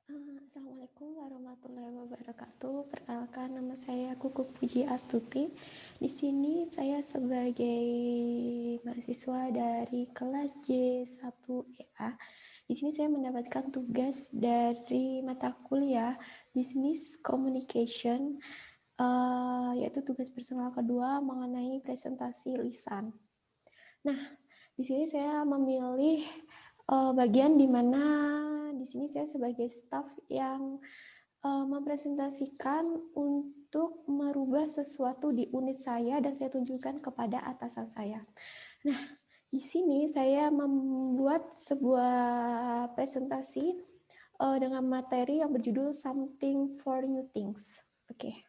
Assalamualaikum warahmatullahi wabarakatuh. Perkenalkan, nama saya Kukuh Puji Astuti. Di sini saya sebagai mahasiswa dari kelas J1EA. Di sini saya mendapatkan tugas dari mata kuliah Business Communication, yaitu tugas personal kedua mengenai presentasi lisan. Nah, di sini saya memilih bagian di mana di sini saya sebagai staf yang mempresentasikan untuk merubah sesuatu di unit saya dan saya tunjukkan kepada atasan saya. Nah, di sini saya membuat sebuah presentasi dengan materi yang berjudul Something for New Things. Oke.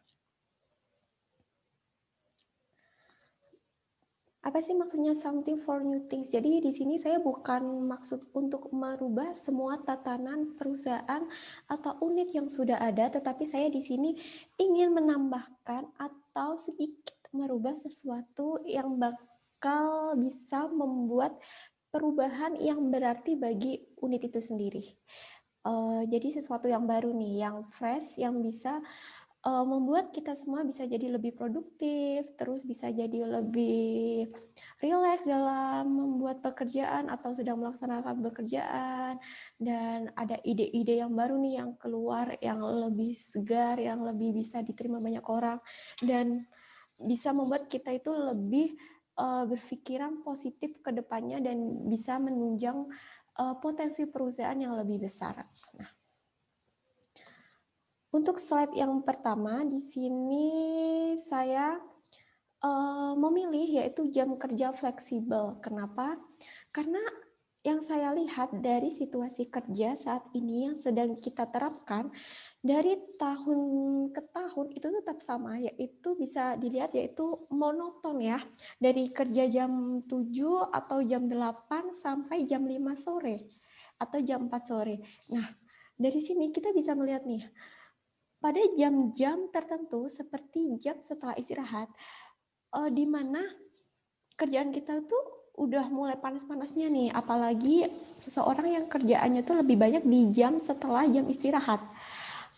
Apa sih maksudnya something for new things? Jadi di sini saya bukan maksud untuk merubah semua tatanan perusahaan atau unit yang sudah ada, tetapi saya di sini ingin menambahkan atau sedikit merubah sesuatu yang bakal bisa membuat perubahan yang berarti bagi unit itu sendiri. Jadi sesuatu yang baru nih, yang fresh, yang bisa membuat kita semua bisa jadi lebih produktif, terus bisa jadi lebih rileks dalam membuat pekerjaan atau sedang melaksanakan pekerjaan, dan ada ide-ide yang baru nih yang keluar, yang lebih segar, yang lebih bisa diterima banyak orang, dan bisa membuat kita itu lebih berpikiran positif ke depannya dan bisa menunjang potensi perusahaan yang lebih besar. Nah, untuk slide yang pertama, di sini saya memilih yaitu jam kerja fleksibel. Kenapa? Karena yang saya lihat dari situasi kerja saat ini yang sedang kita terapkan dari tahun ke tahun itu tetap sama, yaitu bisa dilihat yaitu monoton ya. Dari kerja jam 7 atau jam 8 sampai jam 5 sore atau jam 4 sore. Nah, dari sini kita bisa melihat nih, pada jam-jam tertentu seperti jam setelah istirahat, di mana kerjaan kita tuh udah mulai panas-panasnya nih, apalagi seseorang yang kerjaannya tuh lebih banyak di jam setelah jam istirahat.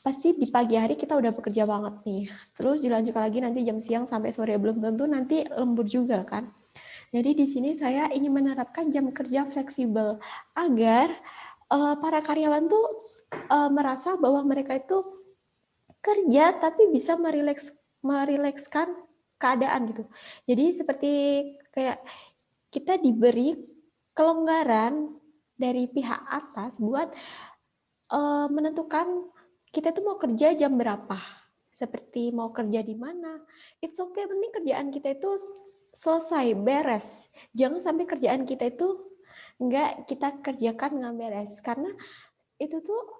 Pasti di pagi hari kita udah bekerja banget nih, terus dilanjutkan lagi nanti jam siang sampai sore, belum tentu nanti lembur juga kan. Jadi di sini saya ingin menerapkan jam kerja fleksibel agar para karyawan tuh merasa bahwa mereka itu kerja tapi bisa merilekskan keadaan gitu. Jadi seperti kayak kita diberi kelonggaran dari pihak atas buat menentukan kita tuh mau kerja jam berapa, seperti mau kerja di mana. It's okay, penting kerjaan kita itu selesai, beres. Jangan sampai kerjaan kita itu nggak kita kerjakan nggak beres, karena itu tuh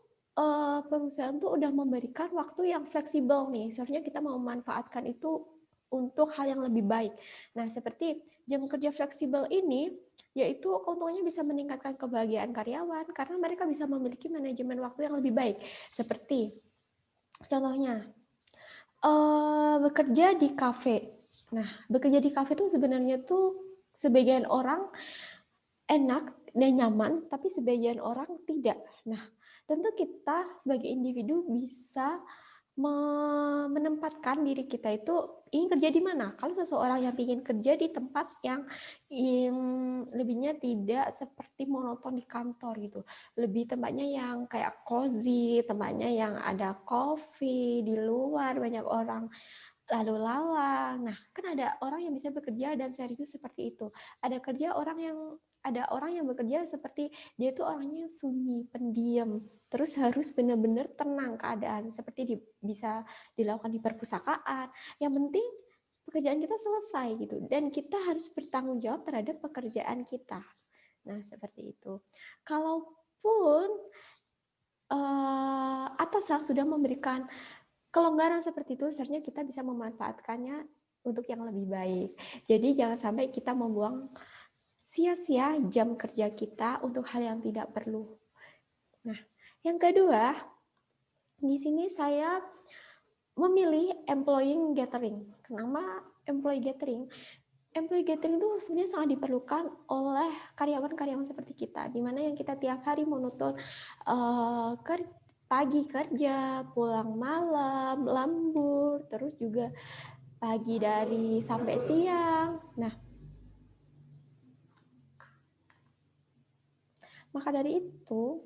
perusahaan tuh udah memberikan waktu yang fleksibel nih. Seharusnya kita mau memanfaatkan itu untuk hal yang lebih baik. Nah, seperti jam kerja fleksibel ini, yaitu keuntungannya bisa meningkatkan kebahagiaan karyawan karena mereka bisa memiliki manajemen waktu yang lebih baik. Seperti contohnya, bekerja di kafe. Nah, bekerja di kafe tuh sebenarnya tuh sebagian orang enak dan nyaman, tapi sebagian orang tidak. Nah, tentu kita sebagai individu bisa menempatkan diri kita itu ingin kerja di mana. Kalau seseorang yang ingin kerja di tempat yang lebihnya tidak seperti monoton di kantor gitu, lebih tempatnya yang kayak cozy, tempatnya yang ada coffee di luar, banyak orang lalu lalang. Nah, kan ada orang yang bisa bekerja dan serius seperti itu. Ada orang yang bekerja seperti dia itu orangnya sunyi, pendiam, terus harus benar-benar tenang keadaan, seperti bisa dilakukan di perpustakaan. Yang penting pekerjaan kita selesai gitu, dan kita harus bertanggung jawab terhadap pekerjaan kita. Nah, seperti itu. Kalaupun atasan sudah memberikan kelonggaran seperti itu, seharusnya kita bisa memanfaatkannya untuk yang lebih baik. Jadi jangan sampai kita membuang sia-sia jam kerja kita untuk hal yang tidak perlu. Nah, yang kedua, di sini saya memilih employee gathering. Kenapa employee gathering? Employee gathering itu sebenarnya sangat diperlukan oleh karyawan-karyawan seperti kita, di mana yang kita tiap hari monoton pagi kerja, pulang malam, lembur, terus juga pagi dari sampai siang. Nah, maka dari itu,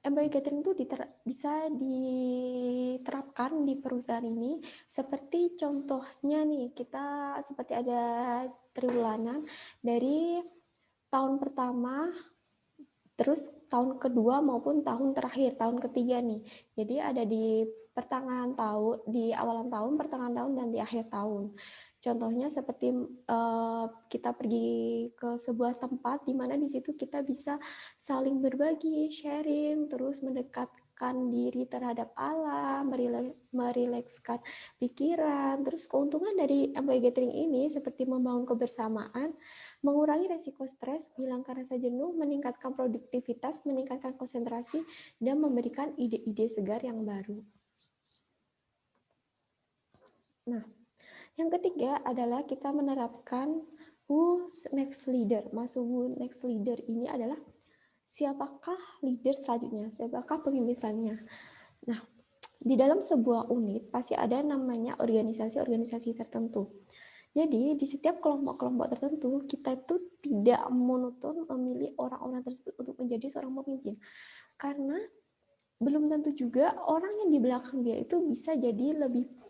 employee gathering itu bisa diterapkan di perusahaan ini seperti contohnya nih, kita seperti ada triwulan dari tahun pertama, terus tahun kedua maupun tahun terakhir, tahun ketiga nih. Jadi ada di pertengahan tahun, di awalan tahun, pertengahan tahun, dan di akhir tahun. Contohnya seperti kita pergi ke sebuah tempat di mana di situ kita bisa saling berbagi, sharing, terus mendekatkan diri terhadap alam, merilekskan pikiran. Terus keuntungan dari employee gathering ini seperti membangun kebersamaan, mengurangi resiko stres, menghilangkan rasa jenuh, meningkatkan produktivitas, meningkatkan konsentrasi, dan memberikan ide-ide segar yang baru. Nah, yang ketiga adalah kita menerapkan who's next leader. Maksud who next leader ini adalah siapakah leader selanjutnya, siapakah pemimpin selanjutnya. Nah, di dalam sebuah unit pasti ada namanya organisasi-organisasi tertentu. Jadi di setiap kelompok-kelompok tertentu kita itu tidak monoton memilih orang-orang tersebut untuk menjadi seorang pemimpin. Karena belum tentu juga orang yang di belakang dia itu bisa jadi lebih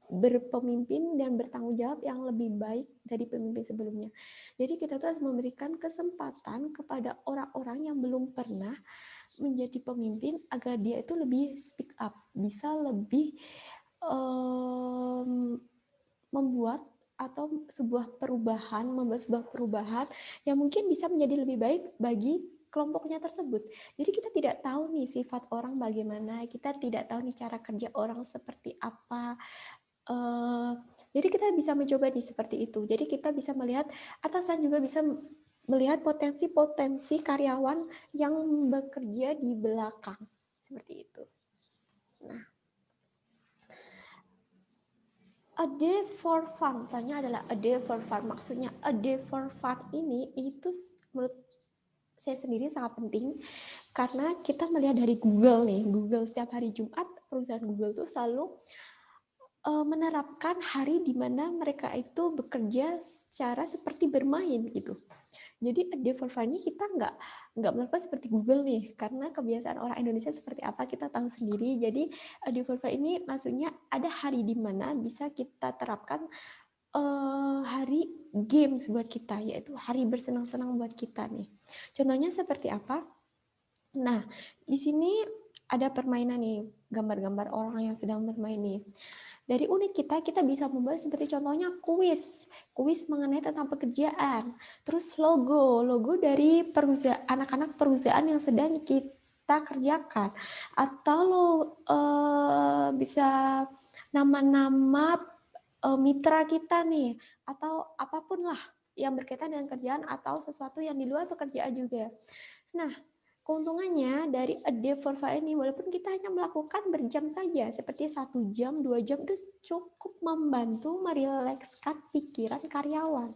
berpemimpin dan bertanggung jawab yang lebih baik dari pemimpin sebelumnya. Jadi kita tuh harus memberikan kesempatan kepada orang-orang yang belum pernah menjadi pemimpin agar dia itu lebih speak up, bisa lebih membuat membuat sebuah perubahan yang mungkin bisa menjadi lebih baik bagi kelompoknya tersebut. Jadi kita tidak tahu nih sifat orang bagaimana, kita tidak tahu nih cara kerja orang seperti apa. Jadi kita bisa mencoba nih seperti itu. Jadi kita bisa melihat, atasan juga bisa melihat potensi-potensi karyawan yang bekerja di belakang. Seperti itu. Nah, a day for fun, tanya adalah a day for fun. Maksudnya a day for fun ini itu menurut saya sendiri sangat penting karena kita melihat dari Google nih. Google setiap hari Jumat, perusahaan Google tuh selalu menerapkan hari di mana mereka itu bekerja secara seperti bermain gitu. Jadi a day for fun ini kita nggak melakukan seperti Google nih, karena kebiasaan orang Indonesia seperti apa kita tahu sendiri. Jadi a day for fun ini maksudnya ada hari di mana bisa kita terapkan hari games buat kita, yaitu hari bersenang-senang buat kita nih. Contohnya seperti apa? Nah, di sini ada permainan nih, gambar-gambar orang yang sedang bermain nih. Dari unit kita bisa membuat seperti contohnya kuis mengenai tentang pekerjaan. Terus logo dari perusahaan, anak-anak perusahaan yang sedang kita kerjakan. Atau bisa nama-nama mitra kita nih, atau apapun lah yang berkaitan dengan kerjaan atau sesuatu yang di luar pekerjaan juga. Nah, keuntungannya dari a day for fun ini, walaupun kita hanya melakukan berjam saja, seperti 1 jam, 2 jam, itu cukup membantu merilekskan pikiran karyawan.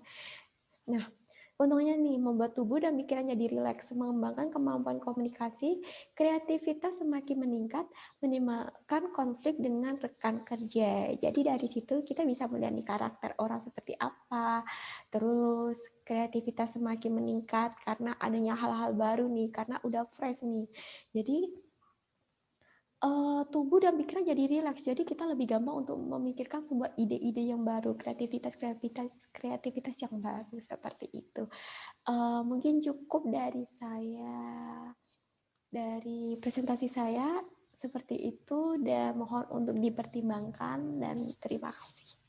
Nah, keuntungannya nih, membuat tubuh dan pikiran jadi rileks, mengembangkan kemampuan komunikasi, kreativitas semakin meningkat, minimalkan konflik dengan rekan kerja. Jadi dari situ kita bisa melihat nih karakter orang seperti apa, terus kreativitas semakin meningkat karena adanya hal-hal baru nih, karena udah fresh nih. Jadi tubuh dan pikiran jadi rileks, jadi kita lebih gampang untuk memikirkan sebuah ide-ide yang baru, kreativitas yang baru, seperti itu. Mungkin cukup dari saya, dari presentasi saya seperti itu, dan mohon untuk dipertimbangkan, dan terima kasih.